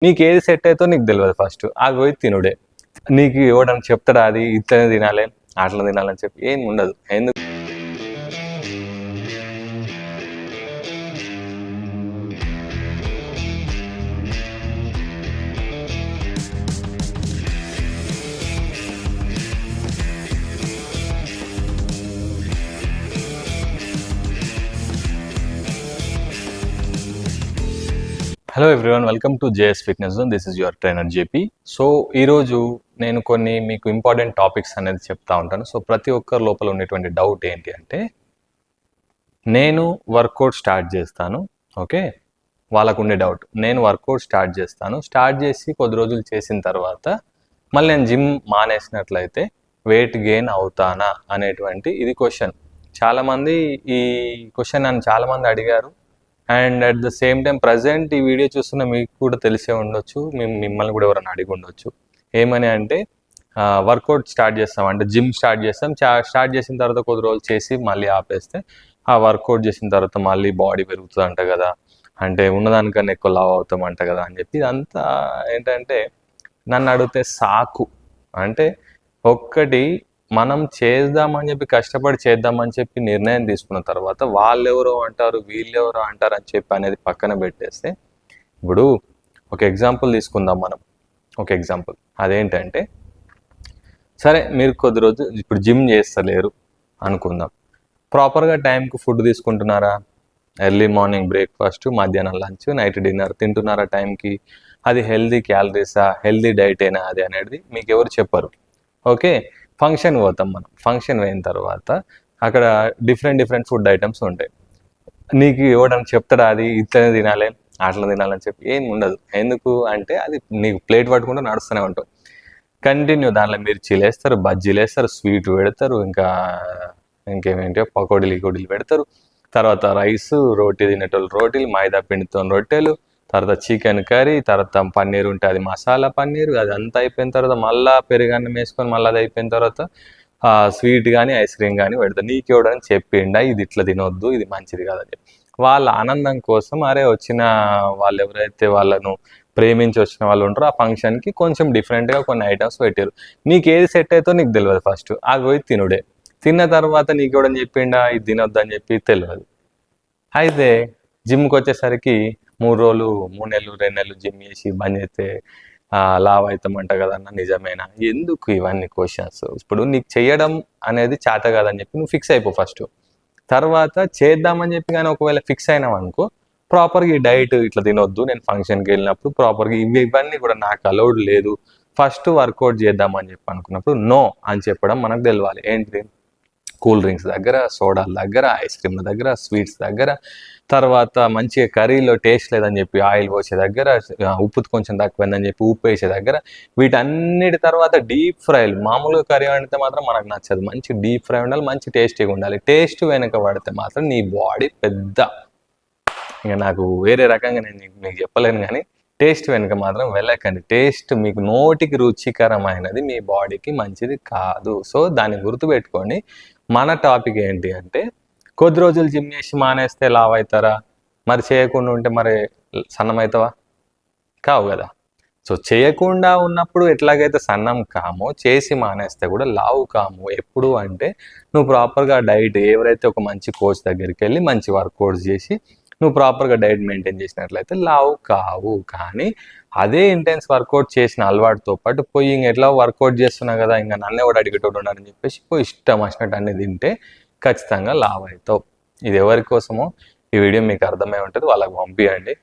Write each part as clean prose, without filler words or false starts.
నీకేది సెట్ అవుతో నీకు తెలియదు. ఫస్ట్ అది పోయి తినుడే. నీకు ఎవడని చెప్తాడా అది ఇట్లనే తినాలి అట్లా తినాలని చెప్పి ఏం ఉండదు. ఎందుకు hello everyone, welcome to JS fitness zone. This is your trainer JP. So ఈరోజు నేను కొన్ని మీకు ఇంపార్టెంట్ టాపిక్స్ అనేది చెప్తా ఉంటాను. సో ప్రతి ఒక్కరి లోపల ఉండేటువంటి డౌట్ ఏంటి అంటే, నేను వర్కౌట్ స్టార్ట్ చేస్తాను, ఓకే, వాళ్ళకు ఉండే డౌట్, నేను వర్కౌట్ స్టార్ట్ చేసి కొద్ది రోజులు చేసిన తర్వాత మళ్ళీ నేను జిమ్ మానేసినట్లయితే వెయిట్ గెయిన్ అవుతానా అనేటువంటి ఇది క్వశ్చన్. చాలామంది ఈ క్వశ్చన్ నన్ను చాలామంది అడిగారు. And at the same time present ఈ వీడియో చూస్తున్న మీకు కూడా తెలిసే ఉండొచ్చు, మిమ్మల్ని కూడా ఎవరైనా అడిగి ఉండొచ్చు. ఏమని అంటే, వర్కౌట్ స్టార్ట్ చేస్తాం అంటే జిమ్ స్టార్ట్ చేస్తాం, స్టార్ట్ చేసిన తర్వాత కొద్ది రోజులు చేసి మళ్ళీ ఆపేస్తే ఆ వర్కౌట్ చేసిన తర్వాత మళ్ళీ బాడీ పెరుగుతుంది అంట కదా, అంటే ఉన్నదానికన్నా ఎక్కువ లావ్ అవుతామంట కదా అని చెప్పి ఇదంతా ఏంటంటే నన్ను అడిగితే సాకు. అంటే ఒక్కటి మనం చేద్దామని చెప్పి కష్టపడి చేద్దామని చెప్పి నిర్ణయం తీసుకున్న తర్వాత వాళ్ళెవరో అంటారు వీళ్ళెవరో అంటారు అని చెప్పి అనేది పక్కన పెట్టేస్తే, ఇప్పుడు ఒక ఎగ్జాంపుల్ తీసుకుందాం మనం. ఒక ఎగ్జాంపుల్ అదేంటంటే, సరే మీరు కొద్ది రోజు ఇప్పుడు జిమ్ చేస్తలేరు అనుకుందాం, ప్రాపర్గా టైంకి ఫుడ్ తీసుకుంటున్నారా? ఎర్లీ మార్నింగ్ బ్రేక్ఫాస్ట్, మధ్యాహ్నం లంచ్, నైట్ డిన్నర్ తింటున్నారా టైంకి? అది హెల్దీ క్యాలరీసా, హెల్దీ డైటేనా అది అనేది మీకు ఎవరు చెప్పరు. ఓకే, ఫంక్షన్ పోతాం మనం. ఫంక్షన్ పోయిన తర్వాత అక్కడ డిఫరెంట్ ఫుడ్ ఐటమ్స్ ఉంటాయి. నీకు ఎవడని చెప్తాడా అది ఇట్లనే తినాలి అట్లా తినాలని చెప్పి ఏం ఉండదు. ఎందుకు అంటే అది నీకు ప్లేట్ పట్టుకుంటూ నడుస్తూనే ఉంటావు కంటిన్యూ. దాంట్లో మిర్చీలు వేస్తారు, బజ్జీలు వేస్తారు, స్వీట్ పెడతారు, ఇంకేమేంటో పకోడీలు పెడతారు. తర్వాత రైస్, రోటీ తినేటోళ్ళు రోటీలు, మైదా పిండితో రొట్టెలు, తర్వాత చికెన్ కర్రీ, తర్వాత పన్నీర్ ఉంటే అది మసాలా పన్నీర్. అది అంతా అయిపోయిన తర్వాత మళ్ళీ పెరుగన్నం వేసుకొని మళ్ళీ అది అయిపోయిన తర్వాత స్వీట్ కానీ ఐస్ క్రీమ్ కానీ పెడతారు. నీకు ఎవడని చెప్పిండా ఇది ఇట్లా తినొద్దు, ఇది మంచిది కాదని చెప్పి. వాళ్ళ ఆనందం కోసం అరే వచ్చిన వాళ్ళు ఎవరైతే వాళ్ళను ప్రేమించి వచ్చిన వాళ్ళు ఉంటారో ఆ ఫంక్షన్కి కొంచెం డిఫరెంట్గా కొన్ని ఐటమ్స్ పెట్టారు. నీకు ఏది సెట్ అవుతో నీకు తెలియదు. ఫస్ట్ అది పోయి తినుడే. తిన్న తర్వాత నీకు ఎవడని చెప్పిండా ఇది తినొద్దు అని చెప్పి తెలియదు. అయితే జిమ్కి వచ్చేసరికి 3 రోజులు 3 నెలలు 2 నెలలు జిమ్ చేసి బంద్ చేస్తే లావ్ అవుతామంట కదన్న, నిజమేనా? ఎందుకు ఇవన్నీ క్వశ్చన్స్? ఇప్పుడు నీకు చేయడం అనేది చేత కాదని చెప్పి నువ్వు ఫిక్స్ అయిపో ఫస్ట్. తర్వాత చేద్దామని చెప్పి కానీ ఒకవేళ ఫిక్స్ అయినావు అనుకో, ప్రాపర్గా ఈ డైట్ ఇట్లా తినొద్దు, నేను ఫంక్షన్కి వెళ్ళినప్పుడు ప్రాపర్గా ఇవన్నీ కూడా నాకు అలౌడ్ లేదు, ఫస్ట్ వర్కౌట్ చేద్దామని చెప్పి అనుకున్నప్పుడు నో అని చెప్పడం మనకు తెలవాలి. ఏంటి? కూల్ డ్రింక్స్ దగ్గర, సోడాల దగ్గర, ఐస్ క్రీమ్ల దగ్గర, స్వీట్స్ దగ్గర, తర్వాత మంచిగా కర్రీలో టేస్ట్ లేదని చెప్పి ఆయిల్ పోసే దగ్గర, ఉప్పు కొంచెం తక్కువైందని చెప్పి ఉప్పు వేసే దగ్గర, వీటన్నిటి తర్వాత డీప్ ఫ్రైలు. మామూలుగా కర్రీ వండితే మాత్రం మనకు నచ్చదు, మంచి డీప్ ఫ్రై ఉండాలి, మంచి టేస్టీగా ఉండాలి. టేస్ట్ వెనక పడితే మాత్రం నీ బాడీ పెద్ద, ఇంకా నాకు వేరే రకంగా నేను మీకు చెప్పలేను, కానీ టేస్ట్ వెనుక మాత్రం వెళ్ళకండి. టేస్ట్ మీకు నోటికి రుచికరమైనది మీ బాడీకి మంచిది కాదు. సో దాన్ని గుర్తుపెట్టుకోండి. మన టాపిక్ ఏంటి అంటే, కొద్ది రోజులు జిమ్ చేసి మానేస్తే లావ్ అవుతారా? మరి చేయకుండా ఉంటే మరి సన్నం అవుతావా? కావు కదా. సో చేయకుండా ఉన్నప్పుడు ఎట్లాగైతే సన్నం కామో, చేసి మానేస్తే కూడా లావు కాము. ఎప్పుడు అంటే నువ్వు ప్రాపర్గా డైట్, ఎవరైతే ఒక మంచి కోచ్ దగ్గరికి వెళ్ళి మంచి వర్కౌట్స్ చేసి నువ్వు ప్రాపర్గా డైట్ మెయింటైన్ చేసినట్లయితే లావు కావు. కానీ అదే ఇంటెన్స్ వర్కౌట్ చేసిన అలవాటుతో పాటు పోయి ఎట్లా వర్కౌట్ చేస్తున్నా కదా, ఇంకా నన్నే కూడా అడిగేటోడు ఉన్నాడని చెప్పేసి పోయి ఇష్టం వచ్చినట్టు అన్ని తింటే ఖచ్చితంగా లావు అవుతావు. ఇది ఎవరి కోసమో ఈ వీడియో మీకు అర్థమై ఉంటుంది, వాళ్ళకి పంపించండి.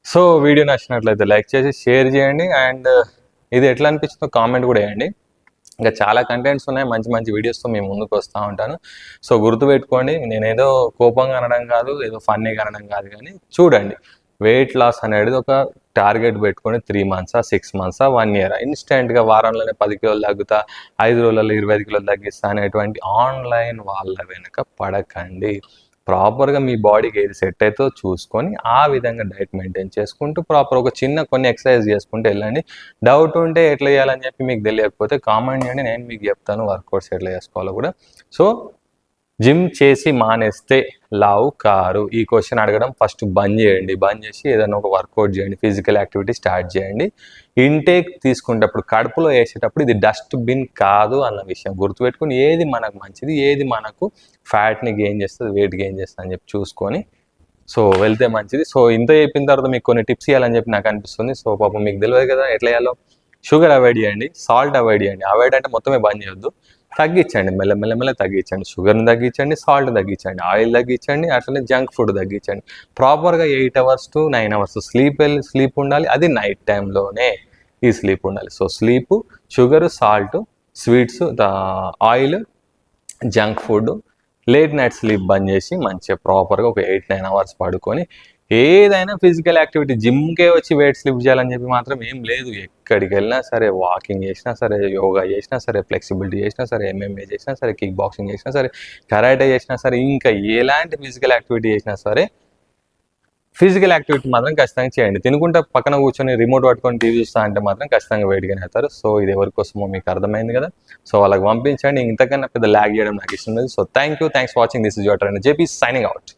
సో వీడియో నచ్చినట్లయితే లైక్ చేసి షేర్ చేయండి. అండ్ ఇది ఎట్లా అనిపించిందో కామెంట్ కూడా వేయండి. ఇంకా చాలా కంటెంట్స్ ఉన్నాయి, మంచి వీడియోస్తో మేము ముందుకు వస్తూ ఉంటాను. సో గుర్తుపెట్టుకోండి, నేనేదో కోపంగా అనడం కాదు, ఏదో ఫన్నీగా అనడం కాదు, కానీ చూడండి, వెయిట్ లాస్ అనేది ఒక టార్గెట్ పెట్టుకొని 3 months 6 months 1 year ఇన్స్టెంట్గా వారంలోనే 10 కిలోలు తగ్గుతా, 5 రోజులలో 25 కిలోలు తగ్గిస్తా అనేటువంటి ఆన్లైన్ వాళ్ళ వెనుక పడకండి. ప్రాపర్గా మీ బాడీకి ఏది సెట్ అవుతుందో చూసుకొని ఆ విధంగా డైట్ మెయింటైన్ చేసుకుంటూ ప్రాపర్ ఒక కొన్ని ఎక్సర్సైజ్ చేసుకుంటూ వెళ్ళండి. డౌట్ ఉంటే ఎట్లా చేయాలని చెప్పి మీకు తెలియకపోతే కామెంట్ చేయండి, నేను మీకు చెప్తాను వర్కౌట్స్ ఎట్లా చేసుకోవాలో కూడా. సో జిమ్ చేసి మానేస్తే లావు కారు? ఈ క్వశ్చన్ అడగడం ఫస్ట్ బంద్ చేయండి. బంద్ చేసి ఏదైనా ఒక వర్కౌట్ చేయండి, ఫిజికల్ యాక్టివిటీ స్టార్ట్ చేయండి. ఇంటేక్ తీసుకునేటప్పుడు కడుపులో వేసేటప్పుడు ఇది డస్ట్‌బిన్ కాదు అన్న విషయం గుర్తుపెట్టుకొని ఏది మనకు మంచిది, ఏది మనకు ఫ్యాట్‌ని గెయిన్ చేస్తది, వెయిట్ గెయిన్ చేస్తది అని చెప్పి చూసుకొని సో వెళ్తే మంచిది. సో ఇంత చెప్పిన తర్వాత మీకు కొన్ని టిప్స్ ఇవ్వాలని చెప్పి నాకు అనిపిస్తుంది. సో పాపం మీకు తెలియదు కదా ఎట్లా చేయాలో. షుగర్ అవాయిడ్ చేయండి, సాల్ట్ అవాయిడ్ చేయండి. అవాయిడ్ అంటే మొత్తమే బంద్ చేయొద్దు, తగ్గించండి, మెల్ల తగ్గించండి. షుగర్ని తగ్గించండి, సాల్ట్ తగ్గించండి, ఆయిల్ తగ్గించండి, అట్లనే జంక్ ఫుడ్ తగ్గించండి. ప్రాపర్గా 8 hours to 9 hours స్లీప్ ఉండాలి. అది నైట్ టైంలోనే ఈ స్లీప్ ఉండాలి. So sleep, sugar, salt, sweets, oil, junk food, late night sleep బంద్ చేసి మంచిగా ప్రాపర్గా ఒక 8-9 hours పడుకొని ఏదైనా ఫిజికల్ యాక్టివిటీ జిమ్కే వచ్చి వెయిట్ స్లిప్ చేయాలని చెప్పి మాత్రం ఏం లేదు. ఎక్కడికి వెళ్ళినా సరే, వాకింగ్ చేసినా సరే, యోగా చేసినా సరే, ఫ్లెక్సిబిలిటీ చేసినా సరే, ఎంఎంఏ చేసినా సరే, కిక్ బాక్సింగ్ చేసినా సరే, కరాటే చేసినా సరే, ఇంకా ఎలాంటి ఫిజికల్ యాక్టివిటీ చేసినా సరే ఫిజికల్ యాక్టివిటీ మాత్రం ఖచ్చితంగా చేయండి. తినుకుంటా పక్కన కూర్చొని రిమోట్ పట్టుకొని టీవీ చూస్తా అంటే మాత్రం ఖచ్చితంగా వెయిట్ గెయిన్ అవుతారు. సో ఇది ఎవరి కోసమో మీకు అర్థమైంది కదా. సో వాళ్ళకి పంపించండి. ఇంతకన్నా పెద్ద ల్యాగ్ చేయడం నాకు ఇష్టం లేదు. So thanks for watching. This is your trainer JP signing out.